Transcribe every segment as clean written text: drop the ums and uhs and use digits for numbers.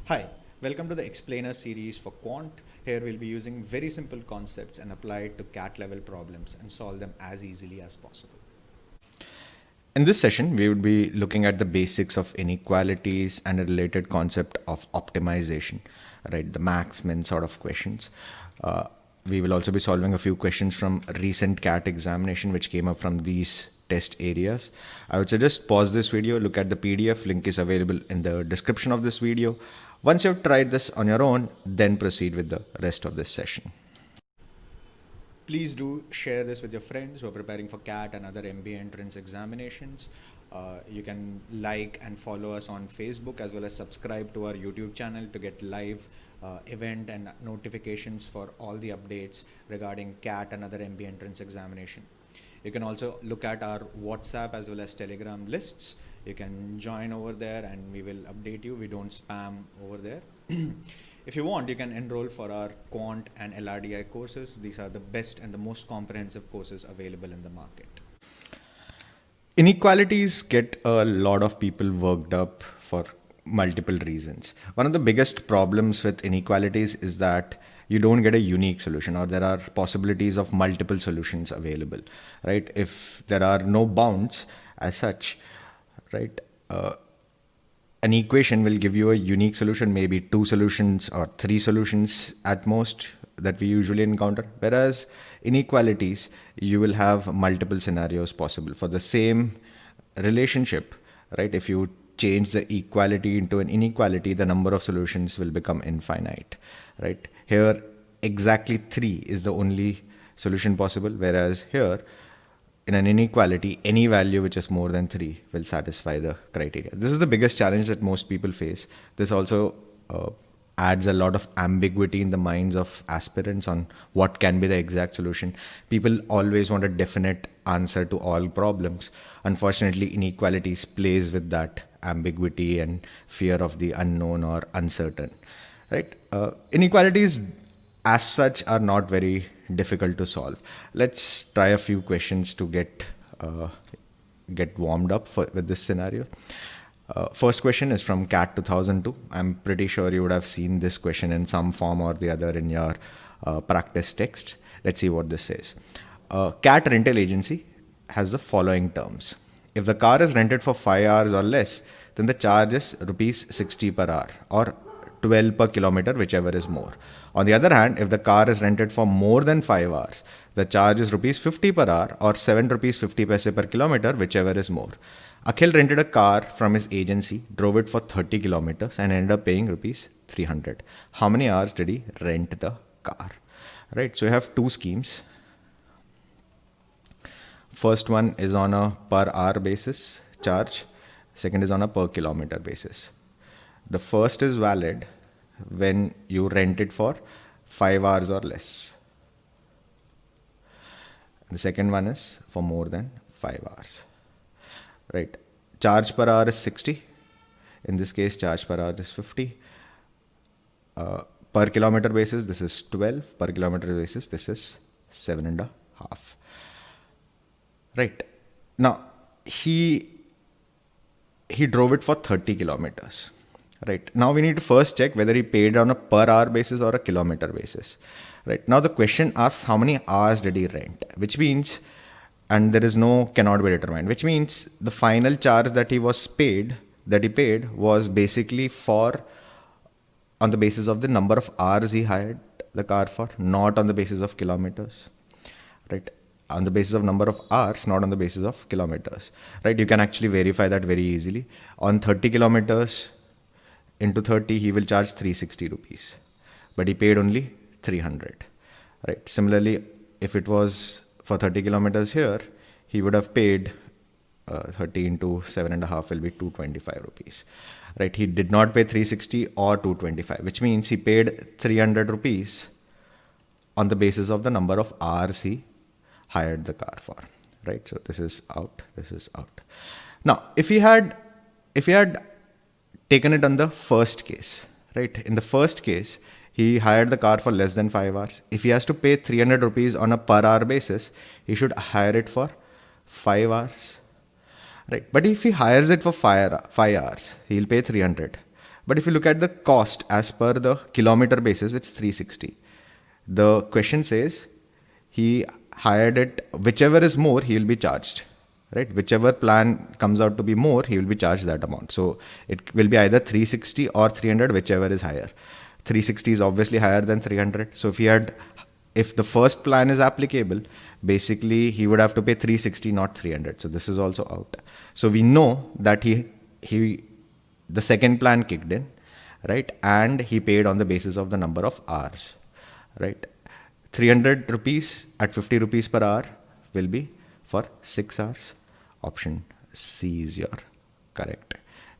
Hi, welcome to the Explainer series for Quant. Here we'll be using very simple concepts and apply it to CAT level problems and solve them as easily as possible. In this session, we would be looking at the basics of inequalities and a related concept of optimization, right? The max min sort of questions. We will also be solving a few questions from recent CAT examination, which came up from these test areas. I would suggest pause this video, look at the PDF, link is available in the description of this video. Once you've tried this on your own, then proceed with the rest of this session. Please do share this with your friends who are preparing for CAT and other MBA entrance examinations. You can like and follow us on Facebook as well as subscribe to our YouTube channel to get live event and notifications for all the updates regarding CAT and other MBA entrance examination. You can also look at our WhatsApp as well as Telegram lists. You can join over there and we will update you. We don't spam over there. If you want, you can enroll for our Quant and LRDI courses. These are the best and the most comprehensive courses available in the market. Inequalities get a lot of people worked up for multiple reasons. One of the biggest problems with inequalities is that you don't get a unique solution, or there are possibilities of multiple solutions available, right? If there are no bounds as such, right? An equation will give you a unique solution, maybe two solutions or three solutions at most that we usually encounter. Whereas inequalities, you will have multiple scenarios possible for the same relationship, right? If you change the equality into an inequality, the number of solutions will become infinite, right? Here, exactly 3 is the only solution possible, whereas here, in an inequality, any value which is more than 3 will satisfy the criteria. This is the biggest challenge that most people face. This also adds a lot of ambiguity in the minds of aspirants on what can be the exact solution. People always want a definite answer to all problems. Unfortunately, inequalities plays with that ambiguity and fear of the unknown or uncertain, right? Inequalities as such are not very difficult to solve. Let's try a few questions to get warmed up with this scenario. First question is from CAT 2002. I'm pretty sure you would have seen this question in some form or the other in your practice text. Let's see what this says. CAT rental agency has the following terms. If the car is rented for 5 hours or less, then the charge is rupees 60 per hour or 12 per kilometer, whichever is more. On the other hand, if the car is rented for more than 5 hours, the charge is rupees 50 per hour or 7 rupees 50 paise per kilometer, whichever is more. Akhil rented a car from his agency, drove it for 30 kilometers and ended up paying rupees 300. How many hours did he rent the car? Right, so you have two schemes. First one is on a per hour basis charge. Second is on a per kilometer basis. The first is valid when you rent it for 5 hours or less. The second one is for more than 5 hours. Right. Charge per hour is 60. In this case, charge per hour is 50. Per kilometer basis, this is 12. Per kilometer basis, this is 7.5. Right. Now, he drove it for 30 kilometers. Right. Now we need to first check whether he paid on a per hour basis or a kilometer basis. Right. Now the question asks how many hours did he rent, which means, and there is no cannot be determined, which means the final charge that he paid was basically on the basis of the number of hours he hired the car for, not on the basis of kilometers. Right. On the basis of number of hours, not on the basis of kilometers. Right. You can actually verify that very easily. On 30 kilometers, into 30, he will charge 360 rupees, but he paid only 300. Right. Similarly, if it was for 30 kilometers here, he would have paid 30 into 7.5 will be 225 rupees. Right. He did not pay 360 or 225, which means he paid 300 rupees on the basis of the number of hours he hired the car for. Right. So this is out. This is out. Now, if he had taken it on the first case, right? In the first case, he hired the car for less than 5 hours. If he has to pay 300 rupees on a per hour basis, he should hire it for 5 hours, right? But if he hires it for 5 hours, he'll pay 300. But if you look at the cost as per the kilometer basis, it's 360. The question says he hired it, whichever is more, he will be charged, right? Whichever plan comes out to be more, he will be charged that amount. So it will be either 360 or 300, whichever is higher. 360 is obviously higher than 300. So if the first plan is applicable, basically he would have to pay 360, not 300. So this is also out. So we know that the second plan kicked in, right? And he paid on the basis of the number of hours, right? 300 rupees at 50 rupees per hour will be for 6 hours. Option C is your correct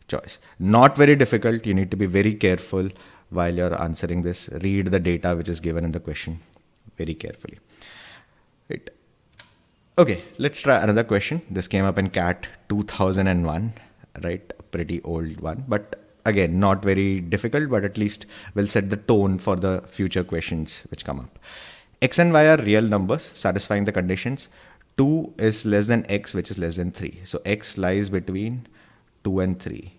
choice. Not very difficult. You need to be very careful while you're answering this. Read the data which is given in the question very carefully. Right. Okay, let's try another question. This came up in CAT 2001, right? Pretty old one, but again, not very difficult, but at least will set the tone for the future questions which come up. X and Y are real numbers satisfying the conditions. 2 is less than X, which is less than 3. So X lies between 2 and 3.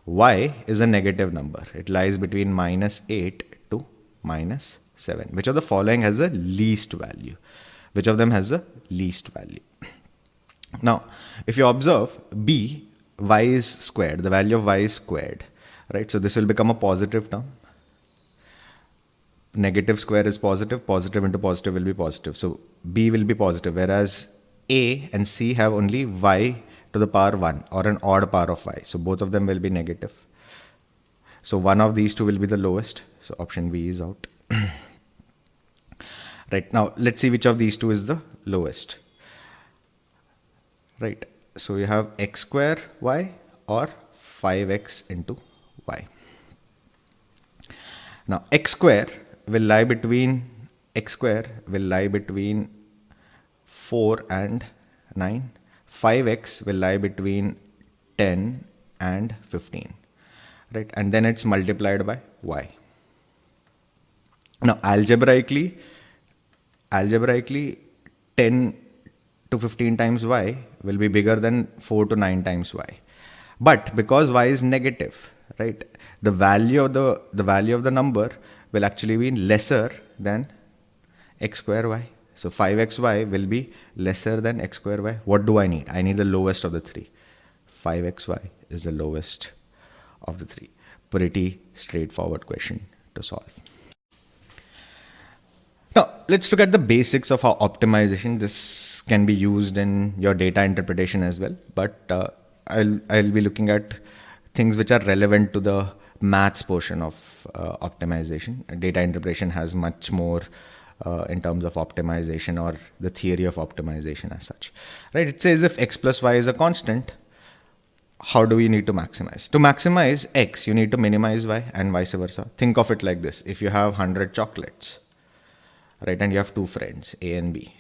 Y is a negative number. It lies between -8 to -7. Which of the following has the least value? Which of them has the least value? Now, if you observe B, Y is squared. The value of Y is squared, right? So this will become a positive term. Negative square is positive. Positive into positive will be positive. So B will be positive, whereas A and C have only Y to the power 1 or an odd power of Y. So both of them will be negative. So one of these two will be the lowest. So option B is out. Right, now let's see which of these two is the lowest. Right, so you have x square y or 5x into y. Now x square will lie between 4 and 9. 5x will lie between 10 and 15. Right, and then it's multiplied by y. Now algebraically 10 to 15 times y will be bigger than 4 to 9 times y. But because y is negative, right, the value of the number will actually be lesser than x square y. So 5xy will be lesser than x square y. What do I need? I need the lowest of the three. 5xy is the lowest of the three. Pretty straightforward question to solve. Now, let's look at the basics of how optimization. This can be used in your data interpretation as well, but I'll be looking at things which are relevant to the maths portion of optimization. Data interpretation has much more in terms of optimization or the theory of optimization as such. Right? It says if x plus y is a constant, how do we need to maximize? To maximize x, you need to minimize y and vice versa. Think of it like this. If you have 100 chocolates, right, and you have two friends, A and B,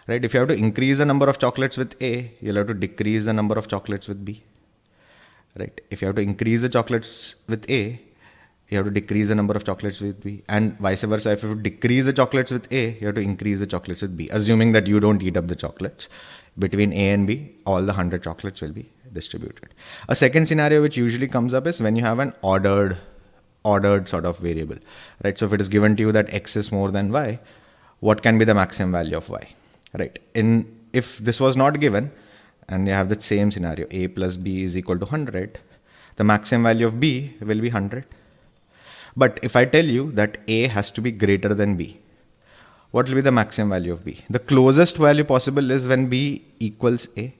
right? If you have to increase the number of chocolates with A, you'll have to decrease the number of chocolates with B, right? If you have to increase the chocolates with A, you have to decrease the number of chocolates with B, and vice versa. If you decrease the chocolates with A, you have to increase the chocolates with B, assuming that you don't eat up the chocolates. Between A and B, all the 100 chocolates will be distributed. A second scenario which usually comes up is when you have an ordered sort of variable, right? So if it is given to you that x is more than y, what can be the maximum value of y, right? If this was not given and you have the same scenario, a plus b is equal to 100, the maximum value of b will be 100. But if I tell you that a has to be greater than b, what will be the maximum value of b? The closest value possible is when b equals a.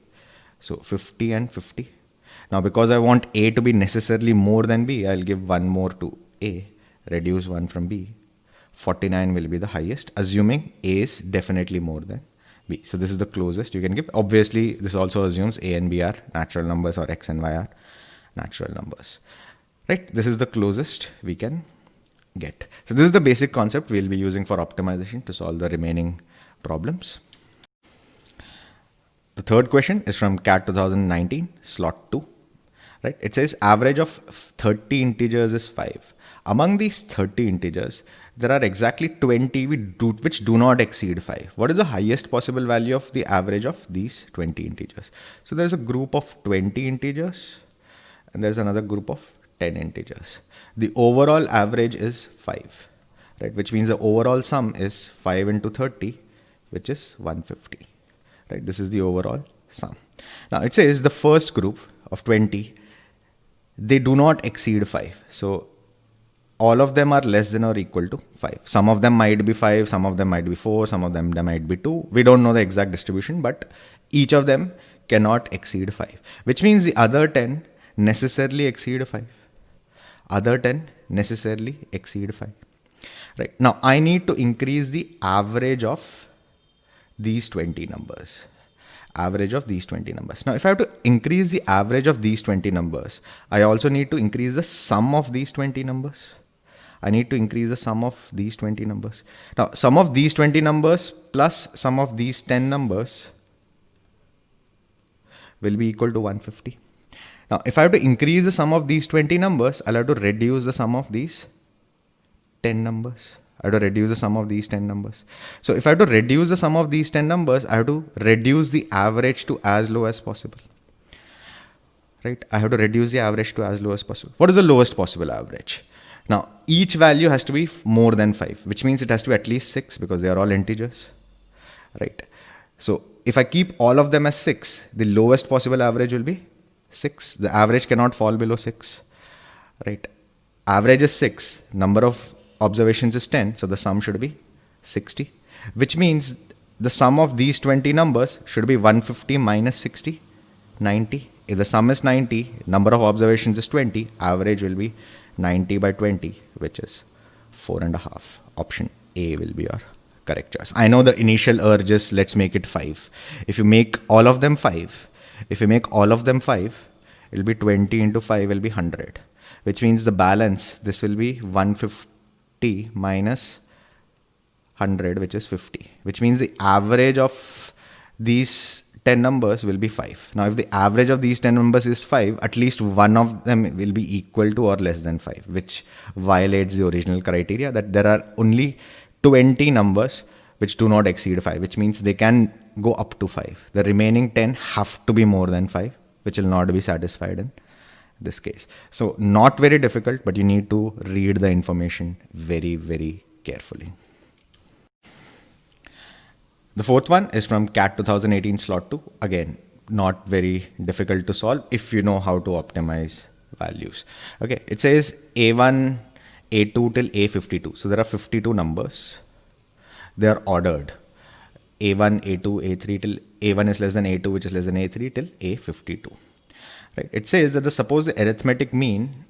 So 50 and 50. Now because I want a to be necessarily more than b, I'll give one more to a, reduce one from b. 49 will be the highest, assuming a is definitely more than b. So this is the closest you can give. Obviously, this also assumes a and b are natural numbers or x and y are natural numbers. Right? This is the closest we can get. So this is the basic concept we'll be using for optimization to solve the remaining problems. The third question is from CAT 2019, slot 2. Right? It says average of 30 integers is 5. Among these 30 integers, there are exactly 20 which do not exceed 5. What is the highest possible value of the average of these 20 integers? So there's a group of 20 integers and there's another group of 10 integers. The overall average is 5, right? Which means the overall sum is 5 into 30, which is 150, right? This is the overall sum. Now it says the first group of 20, they do not exceed 5. So all of them are less than or equal to 5. Some of them might be 5, some of them might be 4, some of them they might be 2. We don't know the exact distribution, but each of them cannot exceed 5, which means the other 10 necessarily exceed 5. Other 10 necessarily exceed 5. Right. Now I need to increase the average of these 20 numbers. Average of these 20 numbers. Now if I have to increase the average of these 20 numbers, I also need to increase the sum of these 20 numbers. I need to increase the sum of these 20 numbers. Now sum of these 20 numbers plus sum of these 10 numbers will be equal to 150. Now if I have to increase the sum of these 20 numbers, I'll have to reduce the sum of these 10 numbers. I have to reduce the sum of these 10 numbers. So if I have to reduce the sum of these 10 numbers, I have to reduce the average to as low as possible. Right? I have to reduce the average to as low as possible. What is the lowest possible average? Now, each value has to be more than 5, which means it has to be at least 6 because they are all integers. Right? So if I keep all of them as 6, the lowest possible average will be 6. The average cannot fall below 6. Right? Average is 6. Number of observations is 10. So the sum should be 60, which means the sum of these 20 numbers should be 150 minus 60, 90. If the sum is 90, number of observations is 20, average will be 90 by 20, which is 4.5. Option A will be your correct choice. I know the initial urge is let's make it 5. If you make all of them 5, it will be 20 into 5 will be 100, which means the balance, this will be 150 minus 100, which is 50, which means the average of these 10 numbers will be 5. Now, if the average of these 10 numbers is 5, at least one of them will be equal to or less than 5, which violates the original criteria that there are only 20 numbers which do not exceed 5, which means they can go up to 5. The remaining 10 have to be more than 5, which will not be satisfied in this case. So not very difficult, but you need to read the information very, very carefully. The fourth one is from CAT 2018 slot 2. Again, not very difficult to solve if you know how to optimize values. Okay, it says A1, A2 till A52. So there are 52 numbers. They are ordered. A1, A2, A3 till A1 is less than A2, which is less than A3 till A52. Right? It says that suppose the arithmetic mean,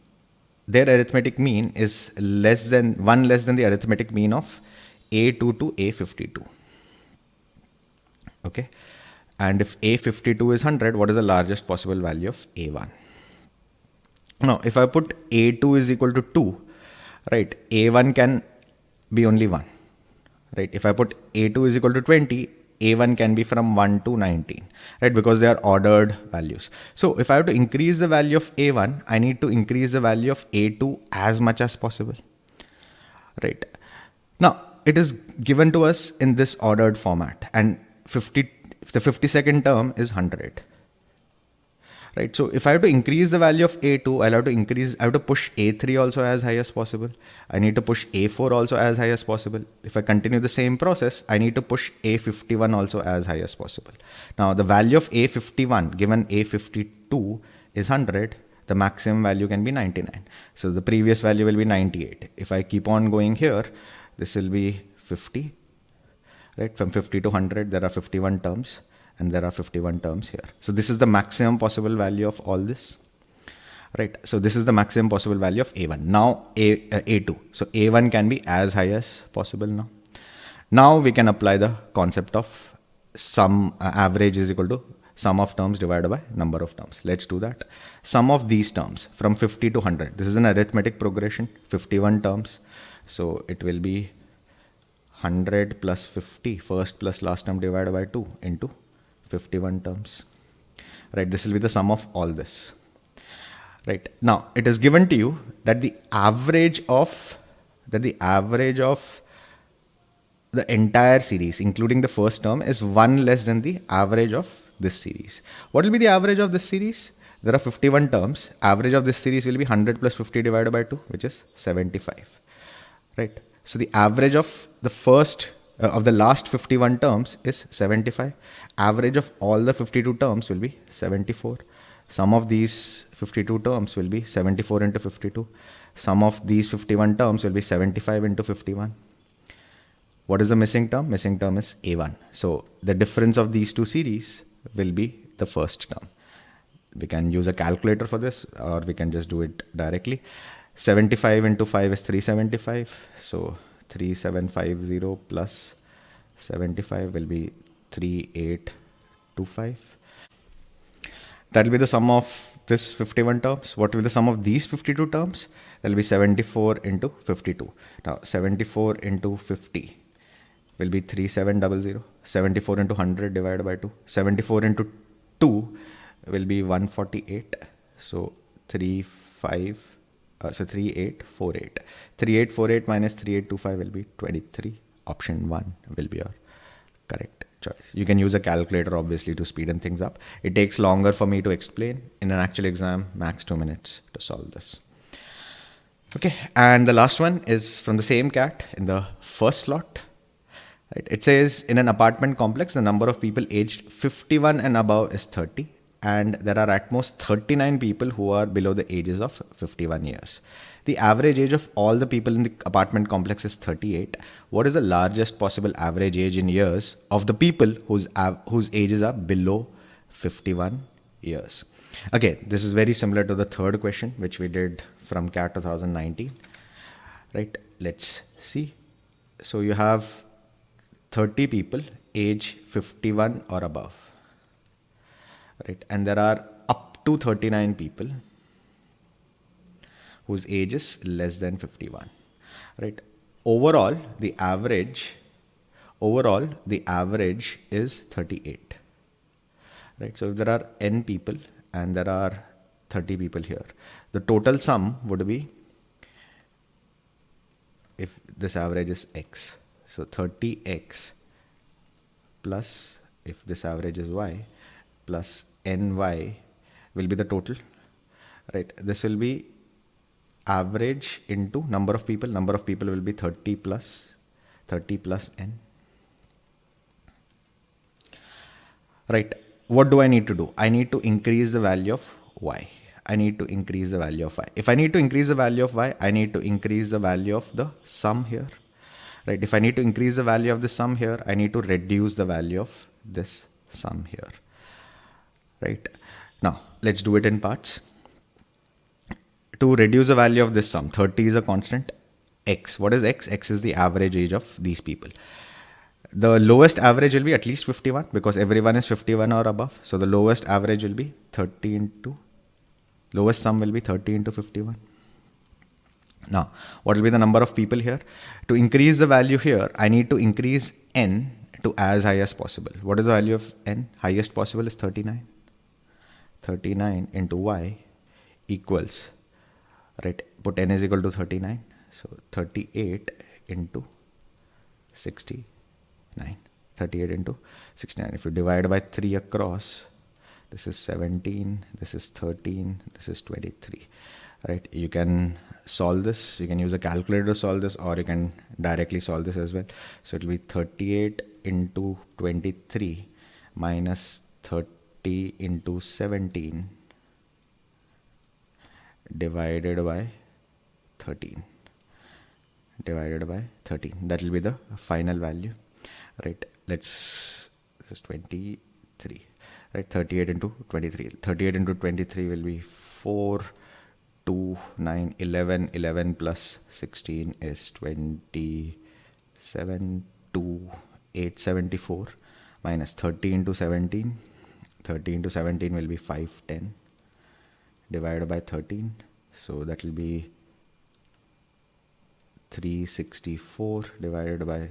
their arithmetic mean is less than the arithmetic mean of A2 to A52. Okay, and if A52 is 100, what is the largest possible value of A1? Now, if I put A2 is equal to 2, right, A1 can be only 1, right? If I put A2 is equal to 20, A1 can be from 1 to 19, right? Because they are ordered values. So if I have to increase the value of A1, I need to increase the value of A2 as much as possible, right? Now, it is given to us in this ordered format, and the 52nd term is 100, right? So if I have to increase the value of A2, I have to push A3 also as high as possible. I need to push A4 also as high as possible. If I continue the same process, I need to push A51 also as high as possible. Now the value of A51 given A52 is 100. The maximum value can be 99. So the previous value will be 98. If I keep on going here, this will be 50. Right, from 50 to 100, there are 51 terms, and there are 51 terms here. So this is the maximum possible value of all this. Right, so this is the maximum possible value of A1. Now A2. So A1 can be as high as possible now. Now we can apply the concept of sum average is equal to sum of terms divided by number of terms. Let's do that. Sum of these terms from 50 to 100. This is an arithmetic progression, 51 terms. So it will be 100 plus 50, first plus last term divided by 2 into 51 terms. Right, this will be the sum of all this. Right, now it is given to you that the average of the entire series, including the first term, is 1 less than the average of this series. What will be the average of this series? there are 51 terms. Average of this series will be 100 plus 50 divided by 2, which is 75. Right? So the average of the last 51 terms is 75. Average of all the 52 terms will be 74. Sum of these 52 terms will be 74 into 52. Sum of these 51 terms will be 75 into 51. What is the missing term? Missing term is A1. So the difference of these two series will be the first term. We can use a calculator for this, or we can just do it directly. 75 into 5 is 375. So 3750 plus 75 will be 3825. That will be the sum of this 51 terms. What will be the sum of these 52 terms? That will be 74 into 52. Now 74 into 50 will be 3700. 74 into 100 divided by 2. 74 into 2 will be 148. So 3848. 3848 minus 3825 will be 23. Option 1 will be your correct choice. You can use a calculator obviously to speeden things up. It takes longer for me to explain. In an actual exam, max 2 minutes to solve this. Okay, and the last one is from the same cat in the first slot. Right. It says in an apartment complex, the number of people aged 51 and above is 30. And there are at most 39 people who are below the ages of 51 years. The average age of all the people in the apartment complex is 38. What is the largest possible average age in years of the people whose ages are below 51 years? Okay, this is very similar to the third question, which we did from CAT 2019. Right, let's see. So you have 30 people age 51 or above. Right, and there are up to 39 people whose age is less than 51. Right, overall the average is 38. Right, so if there are n people and there are 30 people here, the total sum would be, if this average is x, so 30x plus, if this average is y, plus ny will be the total. Right, this will be average into number of people. Number of people will be 30 plus n. Right, what do I need to do? I need to increase the value of y. If I need to increase the value of y, I need to increase the value of the sum here. Right, if I need to increase the value of the sum here, I need to reduce the value of this sum here. Right, now let's do it in parts. To reduce the value of this sum, 30 is a constant. X, what is x? X is the average age of these people. The lowest average will be at least 51 because everyone is 51 or above. So the lowest average will be 30 into, lowest sum will be 30 into 51. Now, what will be the number of people here? To increase the value here, I need to increase n to as high as possible. What is the value of n? Highest possible is 39. 39 into y equals, right, put n is equal to 39. So 38 into 69. 38 into 69. If you divide by 3 across, this is 17, this is 13, this is 23. Right, you can solve this. You can use a calculator to solve this, or you can directly solve this as well. So it will be 38 into 23 minus 30 into 17 divided by 13. That will be the final value. Right, this is 23. Right, 38 into 23. 38 into 23 will be 4, 2, 9, 11. 11 plus 16 is 27, 2, 8, 74. Minus 30 into 17. 30 into 17 will be 5, 10. Divided by 13. So that will be 364 divided by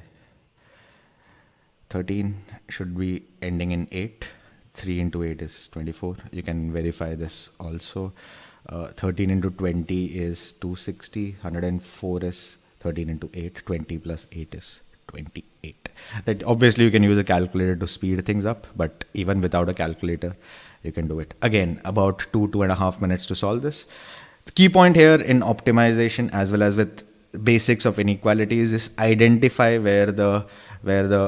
13 should be ending in 8. 3 into 8 is 24. You can verify this also. 13 into 20 is 260. 104 is 13 into 8. 20 plus 8 is 28. That obviously you can use a calculator to speed things up, but even without a calculator, you can do it. Again, about 2.5 minutes to solve this. The key point here in optimization, as well as with basics of inequalities, is identify where the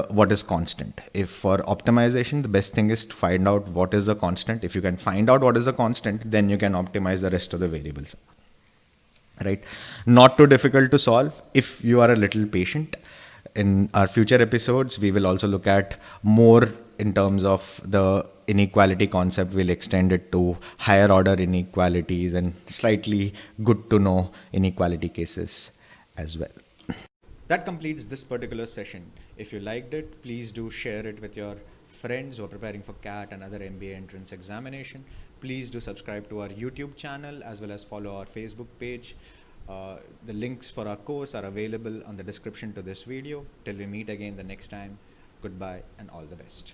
what is constant. If for optimization, the best thing is to find out what is the constant. If you can find out what is the constant, then you can optimize the rest of the variables. Right? Not too difficult to solve if you are a little patient. In our future episodes, we will also look at more in terms of the inequality concept. We'll extend it to higher order inequalities and slightly good to know inequality cases as well. That completes this particular session. If you liked it, please do share it with your friends who are preparing for CAT and other MBA entrance examination. Please do subscribe to our YouTube channel as well as follow our Facebook page. The links for our course are available on the description to this video. Till we meet again the next time, goodbye and all the best.